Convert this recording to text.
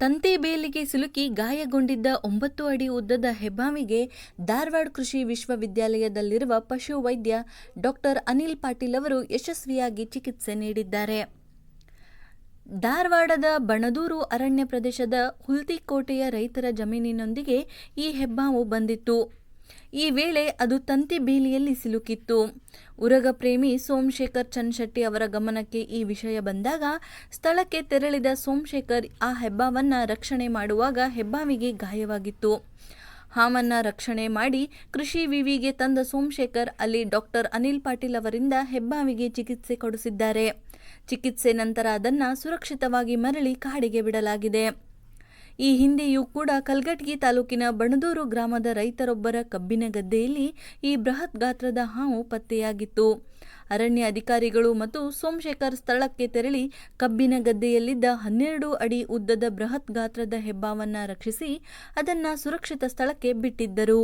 ತಂತಿ ಬೇಲಿಗೆ ಸಿಲುಕಿ ಗಾಯಗೊಂಡಿದ್ದ 9 ಅಡಿ ಉದ್ದದ ಹೆಬ್ಬಾವಿಗೆ ಧಾರವಾಡ ಕೃಷಿ ವಿಶ್ವವಿದ್ಯಾಲಯದಲ್ಲಿರುವ ಪಶು ವೈದ್ಯ ಡಾಕ್ಟರ್ ಅನಿಲ್ ಪಾಟೀಲ್ ಅವರು ಯಶಸ್ವಿಯಾಗಿ ಚಿಕಿತ್ಸೆ ನೀಡಿದ್ದಾರೆ. ಧಾರವಾಡದ ಬಣದೂರು ಅರಣ್ಯ ಪ್ರದೇಶದ ಹುಲ್ತಿಕೋಟೆಯ ರೈತರ ಜಮೀನಿನೊಂದಿಗೆ ಈ ಹೆಬ್ಬಾವು ಬಂದಿತ್ತು. ಈ ವೇಳೆ ಅದು ತಂತಿ ಬೇಲಿಯಲ್ಲಿ ಸಿಲುಕಿತ್ತು. ಉರಗ ಪ್ರೇಮಿ ಸೋಮಶೇಖರ್ ಚನ್ನಶೆಟ್ಟಿ ಅವರ ಗಮನಕ್ಕೆ ಈ ವಿಷಯ ಬಂದಾಗ ಸ್ಥಳಕ್ಕೆ ತೆರಳಿದ ಸೋಮಶೇಖರ್ ಆ ಹೆಬ್ಬಾವನ್ನ ರಕ್ಷಣೆ ಮಾಡುವಾಗ ಹೆಬ್ಬಾವಿಗೆ ಗಾಯವಾಗಿತ್ತು. ಹಾವನ್ನ ರಕ್ಷಣೆ ಮಾಡಿ ಕೃಷಿ ವಿವಿಗೆ ತಂದ ಸೋಮಶೇಖರ್ ಅಲ್ಲಿ ಡಾಕ್ಟರ್ ಅನಿಲ್ ಪಾಟೀಲ್ ಅವರಿಂದ ಹೆಬ್ಬಾವಿಗೆ ಚಿಕಿತ್ಸೆ ಕೊಡಿಸಿದ್ದಾರೆ. ಚಿಕಿತ್ಸೆ ನಂತರ ಅದನ್ನ ಸುರಕ್ಷಿತವಾಗಿ ಮರಳಿ ಕಾಡಿಗೆ ಬಿಡಲಾಗಿದೆ. ಈ ಹಿಂದೆಯೂ ಕೂಡ ಕಲಘಟಗಿ ತಾಲೂಕಿನ ಬಣದೂರು ಗ್ರಾಮದ ರೈತರೊಬ್ಬರ ಕಬ್ಬಿನ ಗದ್ದೆಯಲ್ಲಿ ಈ ಬೃಹತ್ ಗಾತ್ರದ ಹಾವು ಪತ್ತೆಯಾಗಿತ್ತು. ಅರಣ್ಯ ಅಧಿಕಾರಿಗಳು ಮತ್ತು ಸೋಮಶೇಖರ್ ಸ್ಥಳಕ್ಕೆ ತೆರಳಿ ಕಬ್ಬಿನ ಗದ್ದೆಯಲ್ಲಿದ್ದ 12 ಅಡಿ ಉದ್ದದ ಬೃಹತ್ ಗಾತ್ರದ ಹೆಬ್ಬಾವನ್ನ ರಕ್ಷಿಸಿ ಅದನ್ನ ಸುರಕ್ಷಿತ ಸ್ಥಳಕ್ಕೆ ಬಿಟ್ಟಿದ್ದರು.